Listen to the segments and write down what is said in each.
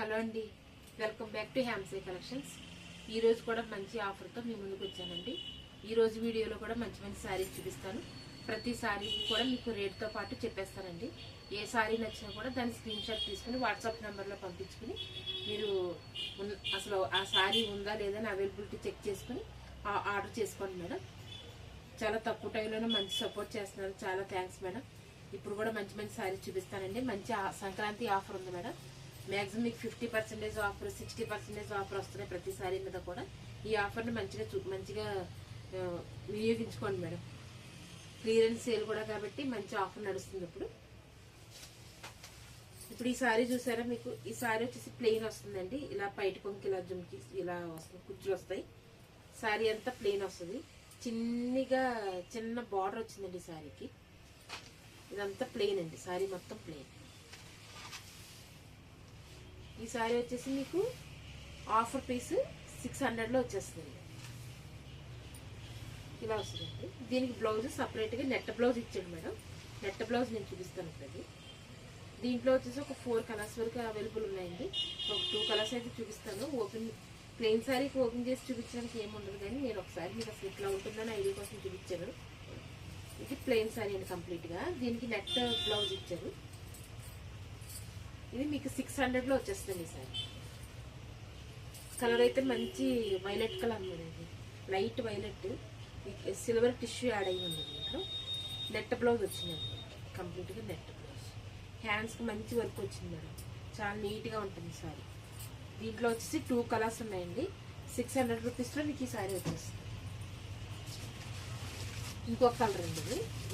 Hello అండి, welcome back to హ్యామ్సే collections. ఈరోజు కూడా మంచి ఆఫర్తో మీ ముందుకు వచ్చానండి. ఈరోజు వీడియోలో కూడా మంచి మంచి శారీస్ చూపిస్తాను. ప్రతి శారీ కూడా మీకు రేట్తో పాటు చెప్పేస్తానండి. ఏ శారీ నచ్చినా కూడా దాని స్క్రీన్ షాట్ తీసుకుని వాట్సాప్ నెంబర్లో పంపించుకుని మీరు అసలు ఆ శారీ ఉందా లేదని అవైలబిలిటీ చెక్ చేసుకుని ఆర్డర్ చేసుకోండి మేడం. చాలా తక్కువ టైంలోనే మంచి సపోర్ట్ చేస్తున్నారు. చాలా థ్యాంక్స్ మేడం. ఇప్పుడు కూడా మంచి మంచి శారీస్ చూపిస్తానండి. మంచి సంక్రాంతి ఆఫర్ ఉంది మేడం. మ్యాక్సిమం మీకు 50% ఆఫర్, 60% ఆఫర్ వస్తున్నాయి ప్రతి శారీ మీద కూడా. ఈ ఆఫర్ని మంచిగా వినియోగించుకోండి మేడం. క్లియరెన్స్ సేల్ కూడా కాబట్టి మంచి ఆఫర్ నడుస్తుంది. ఇప్పుడు ఈ శారీ చూసారా, మీకు ఈ శారీ వచ్చేసి ప్లెయిన్ వస్తుందండి. ఇలా పైట కొంకి ఇలా జుమ్కి ఇలా వస్తుంది, కుచ్చులు వస్తాయి. శారీ అంతా ప్లెయిన్ వస్తుంది. చిన్న బార్డర్ వచ్చిందండి ఈ శారీకి. ఇదంతా ప్లెయిన్ అండి, శారీ మొత్తం ప్లెయిన్. ఈ శారీ వచ్చేసి మీకు ఆఫర్ పీస్ 600లో వచ్చేస్తుంది. ఇలా వస్తుందండి. దీనికి బ్లౌజ్ సపరేట్గా నెట్ బ్లౌజ్ ఇచ్చాడు మేడం. నెట్ బ్లౌజ్ నేను చూపిస్తాను ఇప్పుడు. దీంట్లో వచ్చేసి ఒక 4 కలర్స్ వరకు అవైలబుల్ ఉన్నాయండి. ఒక 2 కలర్స్ అయితే చూపిస్తాను. ప్లెయిన్ శారీకి ఓపెన్ చేసి చూపించడానికి ఏముండదు, కానీ నేను ఒకసారి మీకు అసలు ఇట్లా ఉంటుందని ఐడియా కోసం చూపించాను. ఇది ప్లెయిన్ శారీ అండి కంప్లీట్గా. దీనికి నెట్ బ్లౌజ్ ఇచ్చారు. ఇది మీకు 600లో వచ్చేస్తుంది సార్. కలర్ అయితే మంచి violet colour madam. Light violet, silver tissue add అయ్యి ఉంది. దీంట్లో నెట్ బ్లౌజ్ వచ్చిందండి, కంప్లీట్గా నెట్ బ్లౌజ్. హ్యాండ్స్కి మంచి వర్క్ వచ్చింది మేడం. చాలా నీట్గా ఉంటుంది సారీ. దీంట్లో వచ్చేసి 2 కలర్స్ ఉన్నాయండి. 600 రూపీస్లో మీకు ఈ సారీ వచ్చేస్తుంది. ఇంకొక కలర్ అండి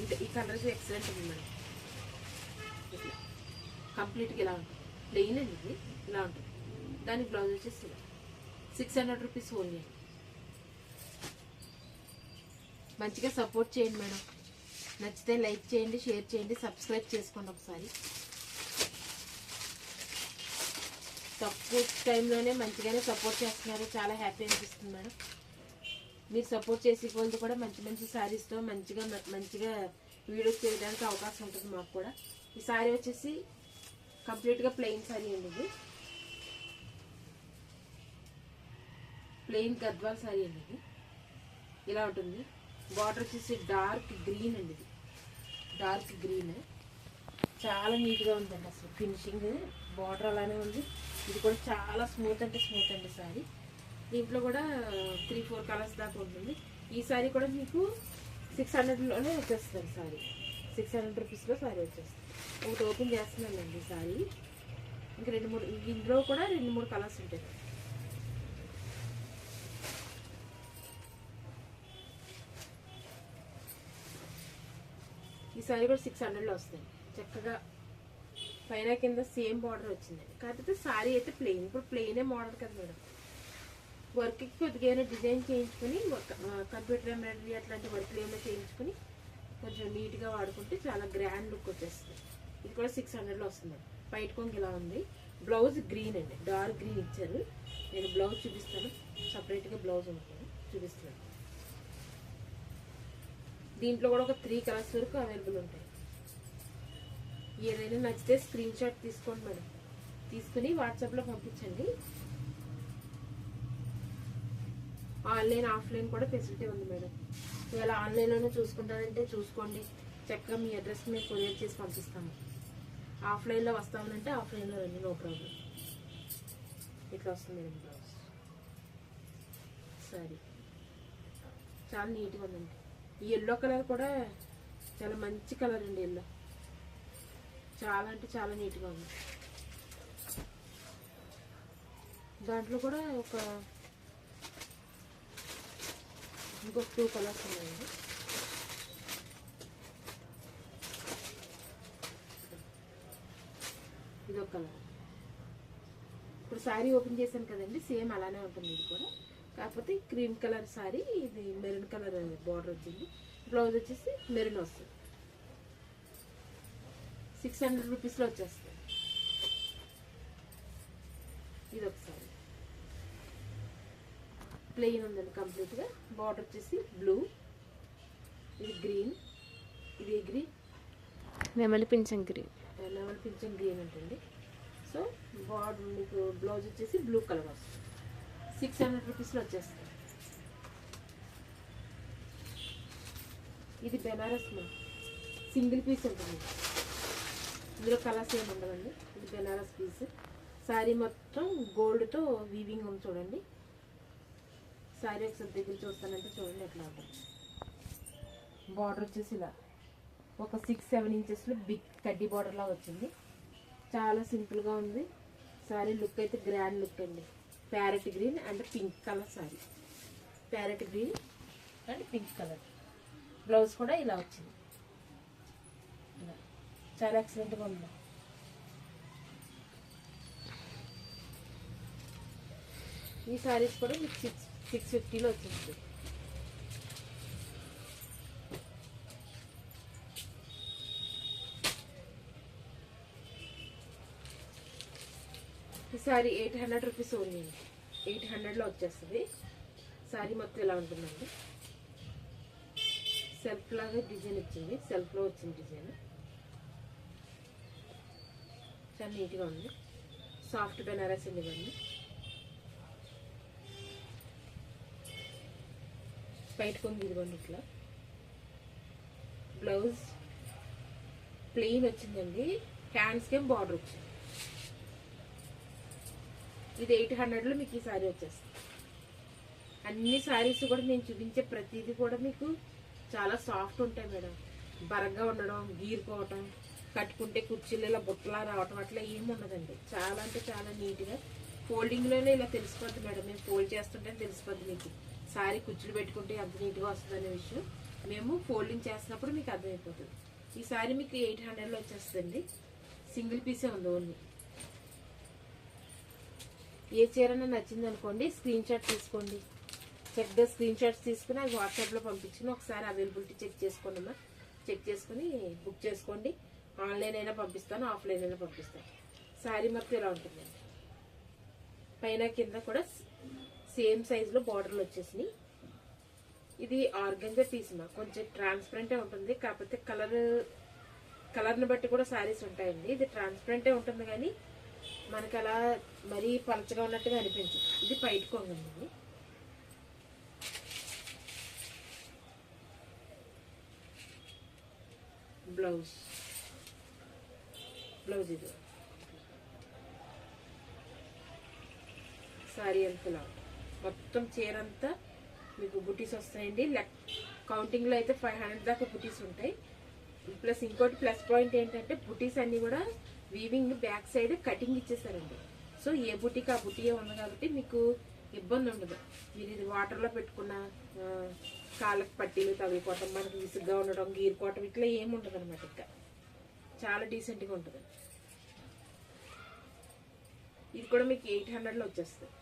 ఇది. ఈ కలర్కి ఎక్సలెంట్ ఉంది మేడం. ఇట్లా కంప్లీట్గా ఇలా ఉంటుంది. ప్లెయిన్ అండి ఇది, ఇలా ఉంటుంది. దానికి బ్లౌజ్ వచ్చేసి ఇలా 600 రూపీస్ ఓన్లీ. మంచిగా సపోర్ట్ చేయండి మేడం. నచ్చితే లైక్ చేయండి, షేర్ చేయండి, సబ్స్క్రైబ్ చేసుకోండి ఒకసారి. తక్కువ టైంలోనే మంచిగానే సపోర్ట్ చేస్తున్నారు. చాలా హ్యాపీ అనిపిస్తుంది మేడం. మీరు సపోర్ట్ చేసే కొలది కూడా మంచి మంచి శారీస్తో మంచిగా వీడియోస్ చేయడానికి అవకాశం ఉంటుంది మాకు కూడా. ఈ శారీ వచ్చేసి కంప్లీట్గా ప్లెయిన్ శారీ అండి. ఇది ప్లెయిన్ గద్వాల్ శారీ అండి. ఇది ఇలా ఉంటుంది. బార్డర్ వచ్చేసి డార్క్ గ్రీన్ అండి. ఇది డార్క్ గ్రీన్, చాలా నీట్గా ఉందండి. అసలు ఫినిషింగ్ బార్డర్ అలానే ఉంది. ఇది కూడా చాలా స్మూత్ అండి శారీ. దీంట్లో కూడా 3-4 కలర్స్ దాకా ఉంటుంది. ఈ శారీ కూడా మీకు 600లోనే వచ్చేస్తుంది శారీ. 600 రూపీస్లో శారీ వచ్చేస్తుంది. ఒకటి ఓపెన్ చేస్తున్నానండి శారీ. ఇంకా 2-3 ఇందులో కూడా 2-3 కలర్స్ ఉంటాయి. ఈ శారీ కూడా 600లో వస్తాయి. చక్కగా పైన కింద సేమ్ బార్డర్ వచ్చిందండి. కాకపోతే శారీ అయితే ప్లెయిన్. ఇప్పుడు ప్లెయినే మోడల్ కదా మేడం. వర్క్కి కొద్దిగా ఏమైనా డిజైన్ చేయించుకొని, కంప్యూటర్ ఎంబ్రాయిడరీ అట్లాంటి వర్క్లు ఏమైనా చేయించుకొని కొంచెం నీట్గా వాడుకుంటే చాలా గ్రాండ్ లుక్ వచ్చేస్తుంది. ఇది కూడా 600లో వస్తుంది. పైట కొంగు ఇలా ఉంది. బ్లౌజ్ గ్రీన్ అండి, డార్క్ గ్రీన్ ఇచ్చారు. నేను బ్లౌజ్ చూపిస్తాను, సపరేట్గా బ్లౌజ్ ఉంటుంది చూపిస్తున్నాను. దీంట్లో కూడా ఒక 3 కలర్స్ వరకు అవైలబుల్ ఉంటాయి. ఏదైనా నచ్చితే స్క్రీన్ షాట్ తీసుకోండి మేడం. తీసుకుని వాట్సాప్లో పంపించండి. ఆన్లైన్ ఆఫ్లైన్ కూడా ఫెసిలిటీ ఉంది మేడం. ఇవాళ ఆన్లైన్లోనే చూసుకుంటానంటే చూసుకోండి. చక్కగా మీ అడ్రస్ మేము కొరియర్ చేసి పంపిస్తాము. ఆఫ్లైన్లో వస్తామనంటే ఆఫ్లైన్లో రండి, నో ప్రాబ్లం. ఇట్లా వస్తుంది మేడం బ్లౌజ్. సరే, చాలా నీట్గా ఉందండి. ఈ ఎల్లో కలర్ కూడా చాలా మంచి కలర్ అండి. ఎల్లో చాలా అంటే చాలా నీట్గా ఉంది. దాంట్లో కూడా ఇంకొక 2 కలర్స్ ఉన్నాయండి. ఇదొక కలర్. ఇప్పుడు శారీ ఓపెన్ చేశాను కదండి, సేమ్ అలానే ఉంటుంది. ఇది కూడా కాకపోతే క్రీమ్ కలర్ శారీ, ఇది మెరూన్ కలర్ బార్డర్ వచ్చింది. బ్లౌజ్ వచ్చేసి మెరూన్ వస్తుంది. 600 రూపీస్లో వచ్చేస్తుంది. ఇది ఒకసారి ప్లెయిన్ ఉందండి కంప్లీట్గా. బార్డర్ వచ్చేసి బ్లూ, ఇది గ్రీన్, ఇది గ్రీన్, నెమలి పింఛం గ్రీన్ ఉంటుంది. సో సో బార్డర్ మీకు బ్లౌజ్ వచ్చేసి బ్లూ కలర్ వస్తుంది. 600 రూపీస్లో వచ్చేస్తుంది. ఇది బెనారస్ మా సింగిల్ పీస్ ఉంటుంది, ఇందులో కలర్స్ ఏమి ఉండదండి. ఇది బెనారస్ పీస్. శారీ మొత్తం గోల్డ్తో వీవింగ్ ఉంది చూడండి. శారీ ఒకసారి దగ్గర చూస్తానంటే చూడండి ఎట్లా ఉంటుంది. బార్డర్ వచ్చేసి ఇలా ఒక 6-7 ఇంచెస్లో బిగ్ కడ్డీ బార్డర్లా వచ్చింది. చాలా సింపుల్గా ఉంది. శారీ లుక్ అయితే గ్రాండ్ లుక్ అండి. Parrot green and pink colour sari. Parrot green and pink colour. Blouse కూడా ఇలా వచ్చింది. ఇలా చాలా ఎక్సలెంట్గా ఉంది. ఈ శారీస్ కూడా మీకు 650లో వచ్చేస్తుంది. ఈ శారీ 800 రూపీస్ ఓన్లీ. 800లో వచ్చేస్తుంది. శారీ మొత్తం ఇలా ఉంటుందండి. సెల్ఫ్ లాగా డిజైన్ ఇచ్చింది. సెల్ఫ్లో వచ్చింది డిజైన్. చాలా నీట్గా ఉంది. సాఫ్ట్ బెనారస్ అండి ఇవన్నీ. బయట కొంగి ఇదిగోండి ఇట్లా. బ్లౌజ్ ప్లెయిన్ వచ్చిందండి. హ్యాండ్స్కేం బార్డర్ వచ్చింది. ఇది 800లో మీకు ఈ శారీ వచ్చేస్తుంది. అన్ని శారీస్ కూడా నేను చూపించే ప్రతిదీ కూడా మీకు చాలా సాఫ్ట్ ఉంటాయి మేడం. బరగ్గా ఉండడం, గీరుకోవటం, కట్టుకుంటే కుర్చీలు ఇలా బుట్టలా రావటం అట్లా ఏమి ఉండదండి. చాలా అంటే చాలా నీట్గా ఫోల్డింగ్లోనే ఇలా తెలిసిపోద్ది మేడం. మేము ఫోల్డ్ చేస్తుంటే తెలిసిపోద్ది మీకు శారీ కుర్చీలు పెట్టుకుంటే ఎంత నీట్గా వస్తుంది అనే విషయం మేము ఫోల్డింగ్ చేస్తున్నప్పుడు మీకు అర్థమైపోతుంది. ఈ శారీ మీకు 800లో వచ్చేస్తుంది. సింగిల్ పీసే ఉంది ఓన్లీ. ఏ చీరన నచ్చింది అనుకోండి, స్క్రీన్ షాట్ తీసుకోండి. చక్కగా స్క్రీన్ షాట్స్ తీసుకుని అది వాట్సాప్లో పంపించుకుని ఒకసారి అవైలబిలిటీ చెక్ చేసుకోండి అమ్మా. చెక్ చేసుకుని బుక్ చేసుకోండి. ఆన్లైన్ అయినా పంపిస్తాను, ఆఫ్లైన్ అయినా పంపిస్తాను. శారీ మొత్తం ఇలా ఉంటుందండి. పైన కింద కూడా సేమ్ సైజులో బార్డర్లు వచ్చేసినాయి. ఇది ఆర్గంజా పీస్ మా కొంచెం ట్రాన్స్పరెంటే ఉంటుంది. కాకపోతే కలర్ని బట్టి కూడా శారీస్ ఉంటాయండి. ఇది ట్రాన్స్పరెంటే ఉంటుంది కానీ మనకి అలా మరీ పలచగా ఉన్నట్టుగా అనిపించదు. ఇది పైట కొంగండి. బ్లౌజ్ ఇది శారీ అంతలా మొత్తం చీర అంతా మీకు బుటీస్ వస్తాయండి. కౌంటింగ్లో అయితే 500 దాకా బుటీస్ ఉంటాయి. ప్లస్ ఇంకోటి ప్లస్ పాయింట్ ఏంటంటే బుటీస్ అన్నీ కూడా వీవింగ్ బ్యాక్ సైడ్ కటింగ్ ఇచ్చేసారండి. సో ఏ బుటీకి ఆ బుటీయే ఉంది కాబట్టి మీకు ఇబ్బంది ఉండదు. మీరు ఇది వాటర్లో పెట్టుకున్న కాళ్ళకి పట్టీలు తగిలిపోవటం, మనకి విసుగ్గా ఉండడం, గీరుకోవటం ఇట్లా ఏమి ఉండదు అనమాట. ఇంకా చాలా డీసెంట్గా ఉంటుంది. ఇది కూడా మీకు 800లో వచ్చేస్తుంది.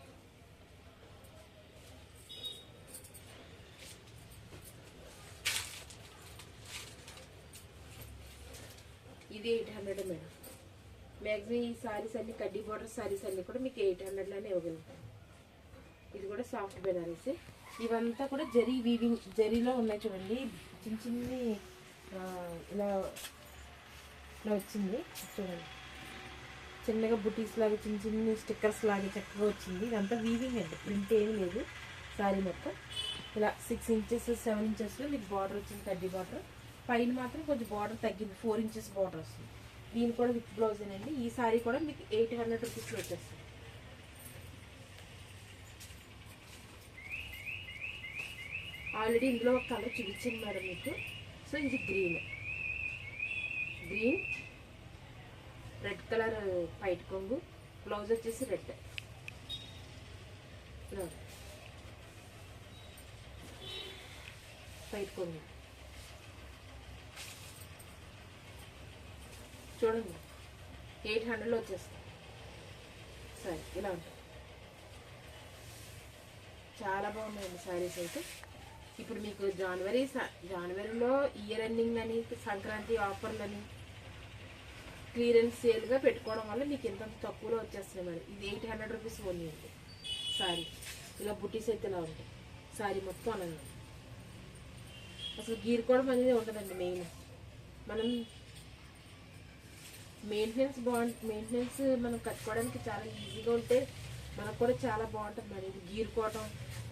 ఇది 800 మేడం. మ్యాక్సిమం ఈ శారీస్ అన్ని కడ్డీ బార్డర్ శారీస్ అన్ని కూడా మీకు 800లోనే ఇవ్వగలుగుతాం. ఇది కూడా సాఫ్ట్ బెనారస్. ఇవంతా కూడా జరీలో ఉన్నాయి చూడండి. చిన్న చిన్ని ఇలా వచ్చింది చూడండి. చిన్నగా బుటీస్ లాగా చిన్న చిన్ని స్టిక్కర్స్ లాగా చక్కగా వచ్చింది. ఇదంతా వీవింగ్ అండి, ప్రింట్ ఏమీ లేదు. శారీ మొత్తం ఇలా 6 ఇంచెస్ 7 ఇంచెస్లో మీకు బార్డర్ వచ్చింది. కడ్డీ బార్డర్ పైన మాత్రం కొంచెం బార్డర్ తగ్గింది. 4 ఇంచెస్ బార్డర్ వస్తుంది. దీని కూడా విత్ బ్లౌజ్ అండి. ఈ శారీ కూడా మీకు 800 రూపీస్లో వచ్చేస్తుంది. ఆల్రెడీ ఇందులో ఒక కలర్ చూపించింది మేడం మీకు. సో ఇది గ్రీన్ రెడ్ కలర్ పైట్ కొంగు. బ్లౌజ్ వచ్చేసి రెడ్. పైట్ కొంగు చూడండి. 800లో వచ్చేస్తుంది. సరే ఇలా ఉంటుంది. చాలా బాగున్నాయండి శారీస్ అయితే. ఇప్పుడు మీకు జనవరిలో ఇయర్ ఎండింగ్ అని, సంక్రాంతి ఆఫర్లని, క్లియరెన్స్ సేల్గా పెట్టుకోవడం వల్ల మీకు ఇంత తక్కువలో వచ్చేస్తున్నాయి మేడం. ఇది 800 రూపీస్ ఓన్లీ అండి. శారీ ఇలా బుటీస్ అయితే ఇలా ఉంటాయి. శారీ మొత్తం అలాగే అసలు గీరుకోవడం అనేది ఉండదండి. మెయిన్ మనం మెయింటెనెన్స్ బాగుంటుంది. మెయింటెనెన్స్ మనం కట్టుకోవడానికి చాలా ఈజీగా ఉంటే మనకు కూడా చాలా బాగుంటుంది మరి. ఇది గీరుకోవటం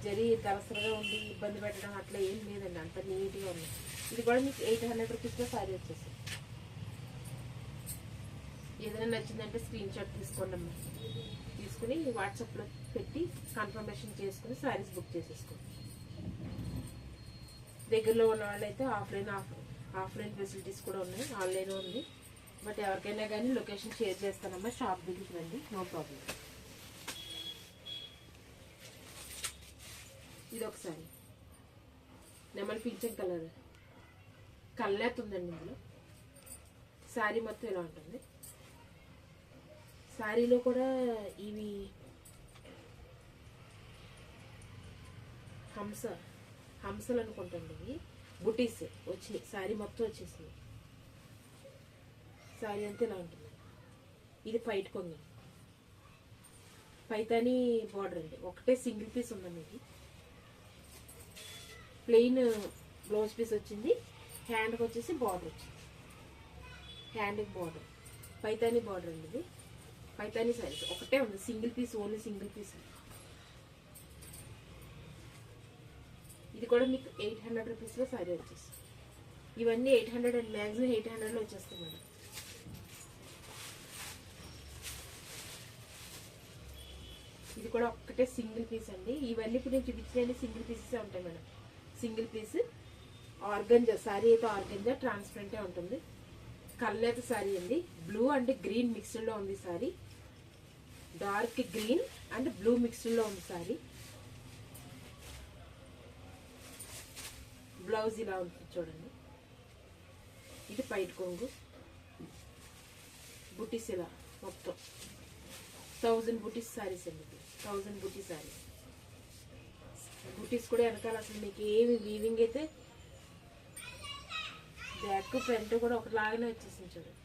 జరి దలసరగా ఉండి ఇబ్బంది పెట్టడం అట్లా ఏం లేదండి, అంత నీట్గా ఉంది. ఇది కూడా మీకు 800 రూపీస్లో సారీ వచ్చేసి. ఏదైనా నచ్చిందంటే స్క్రీన్ షాట్ తీసుకోండి అమ్మా. తీసుకుని వాట్సాప్లో పెట్టి కన్ఫర్మేషన్ చేసుకుని సారీస్ బుక్ చేసేసుకోండి. దగ్గరలో ఉన్న వాళ్ళైతే ఆఫ్లైన్ ఫెసిలిటీస్ కూడా ఉన్నాయి, ఆన్లైన్ ఉంది. బట్ ఎవరికైనా కానీ లొకేషన్ షేర్ చేస్తానమ్మా, షాప్ దగ్గరికి రండి, నో ప్రాబ్లం. ఇది ఒకసారి నెమలి పింఛం కలర్ కల్లేత ఉందండి. ఇందులో శారీ మొత్తం ఇలా ఉంటుంది. శారీలో కూడా ఇవి హంసలు అనుకుంటుంది. ఇవి బుటీస్ వచ్చినాయి, శారీ మొత్తం వచ్చేసింది. శారీ అంతా ఇలా ఉంటుంది. ఇది పైట్ కొంగు, పైతాని బార్డర్ అండి. ఒకటే సింగిల్ పీస్ ఉందండి. ఇది ప్లెయిన్ బ్లౌజ్ పీస్ వచ్చింది. హ్యాండ్కి వచ్చేసి బార్డర్ వచ్చింది. హ్యాండ్కి బార్డర్ పైతాని బార్డర్ అండి. ఇది పైతాని శారీస్ ఒకటే ఉంది, single piece, only single piece. ఇది కూడా మీకు 800 రూపీస్లో శారీ వచ్చేస్తుంది. ఇవన్నీ 800 అండ్ మ్యాక్సిమం 800లో వచ్చేస్తాయి మేడం. ఇది కూడా ఒక్కటే సింగిల్ పీస్ అండి. ఇవన్నీ ఇప్పుడు నేను చూపించిన సింగిల్ పీసెస్ ఉంటాయి madam. Single piece organza saree అయితే ఆర్గంజా ట్రాన్స్పరెంటే ఉంటుంది. కల్లేత శారీ అండి. బ్లూ అండ్ గ్రీన్ మిక్స్డ్లో ఉంది sari. Dark green and blue మిక్స్డ్లో ఉంది శారీ. బ్లౌజ్ ఇలా ఉంటుంది చూడండి. ఇది పైట్ కొంగు, బుటీస్ ఇలా మొత్తం 1000 బుటీస్ శారీస్ అండి. 1000 బుటీ శారీస్. బుటీస్ కూడా వెనకాల అసలు మీకు ఏమి వీవింగ్ అయితే బ్యాక్ ఫ్రంట్ కూడా ఒకలాగానే వచ్చేసింది చూడండి.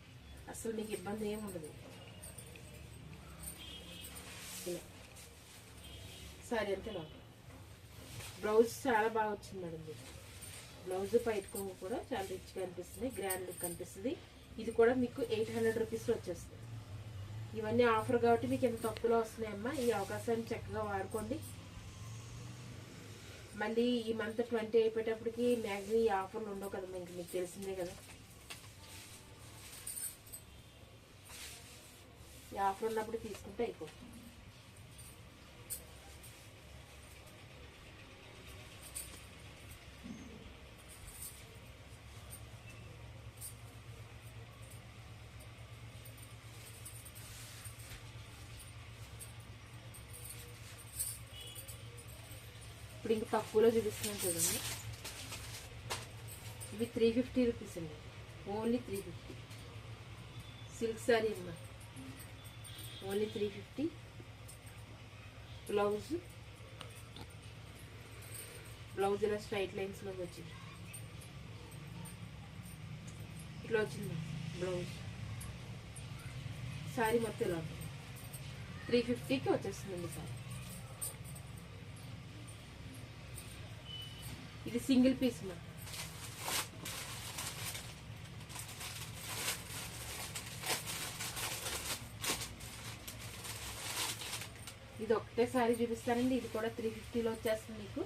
అసలు మీకు ఇబ్బంది ఏమి ఉండదు. ఇలా శారీ అంతా ఇలా ఉంటుంది. బ్లౌజ్ చాలా బాగా వచ్చింది మేడం. మీకు బ్లౌజ్ పైట్ కొంగు కూడా చాలా రిచ్గా అనిపిస్తుంది, గ్రాండ్ లుక్ అనిపిస్తుంది. ఇది కూడా మీకు 800 రూపీస్లో వచ్చేస్తుంది. ఇవన్నీ ఆఫర్ కాబట్టి మీకు ఎంత తక్కువలో వస్తున్నాయమ్మా. ఈ అవకాశాన్ని చక్కగా వాడుకోండి. మళ్ళీ ఈ మంత్ 20 అయిపోయేటప్పటికి మ్యాక్సిమం ఈ ఆఫర్లు ఉండవు కదా, మీకు తెలిసిందే కదా. ఈ ఆఫర్ ఉన్నప్పుడు తీసుకుంటే అయిపోతుంది. ఇప్పుడు ఇంక తక్కువలో చూపిస్తున్నాను చూడండి. ఇవి 350 రూపీస్ అండి, ఓన్లీ 350. సిల్క్ శారీ అమ్మా, ఓన్లీ 350. బ్లౌజ్ ఇలా స్ట్రైట్ లైన్స్లో వచ్చింది. ఇట్లా వచ్చింది బ్లౌజ్. శారీ మొత్తం ఇలా ఉంటుంది. 350కి వచ్చేస్తుందండి శారీ. ఇది సింగిల్ పీస్ మా. ఇది ఒకటే శారీ చూపిస్తానండి. ఇది కూడా 350లో వచ్చేస్తుంది మీకు.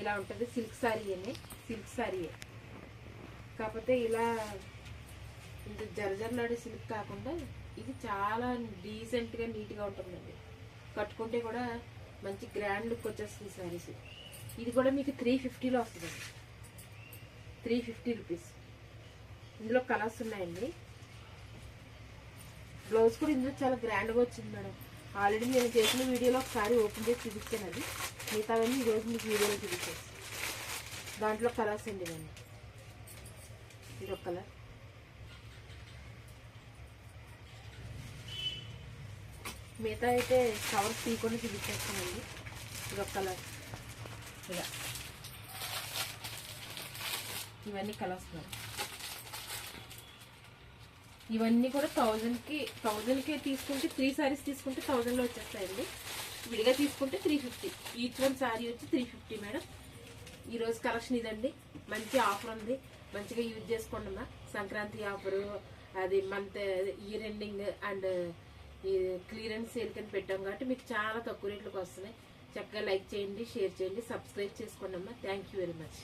ఇలా ఉంటుంది. సిల్క్ శారీ అనే, సిల్క్ శారీయే కాకపోతే ఇలా ఇంత జరజరలాడే సిల్క్ కాకుండా ఇది చాలా డీసెంట్గా నీట్గా ఉంటుందండి. కట్టుకుంటే కూడా మంచి గ్రాండ్ లుక్ వచ్చేస్తుంది శారీస్. ఇది కూడా మీకు 350లో వస్తుందండి. 350 రూపీస్. ఇందులో కలర్స్ ఉన్నాయండి. బ్లౌజ్ కూడా ఇందులో చాలా గ్రాండ్గా వచ్చింది మేడం. ఆల్రెడీ నేను చేసిన వీడియోలో ఒకసారి ఓపెన్ చేసి చూపించాను. అది మిగతావన్నీ ఈరోజు మీకు వీడియోలో చూపించేసి. దాంట్లో కలర్స్ అండి ఇవన్నీ. ఇది ఒక కలర్, మిగతా అయితే కవర్స్ తీయకుండా చూపించేస్తానండి. ఇది ఒక కలర్. ఇలా ఇవన్నీ కలర్స్ మేడం. ఇవన్నీ కూడా 1000కి తీసుకుంటే 3 సారీస్ తీసుకుంటే 1000లో వచ్చేస్తాయండి. విడిగా తీసుకుంటే 350. ఈచ్ వన్ సారీ వచ్చి 350 మేడం. ఈరోజు కలెక్షన్ ఇదండి. మంచి ఆఫర్ ఉంది, మంచిగా యూజ్ చేసుకోండి అమ్మా. సంక్రాంతి ఆఫరు, అది మంత్ ఇయర్ ఎండింగ్ అండ్ ఈ క్లియరెన్స్ సేల్ కింద పెట్టాం కాబట్టి మీకు చాలా తక్కువ రేట్లకు వస్తున్నాయి. చక్కగా లైక్ చేయండి, షేర్ చేయండి, సబ్స్క్రైబ్ చేసుకోండి అమ్మా. Thank you very much.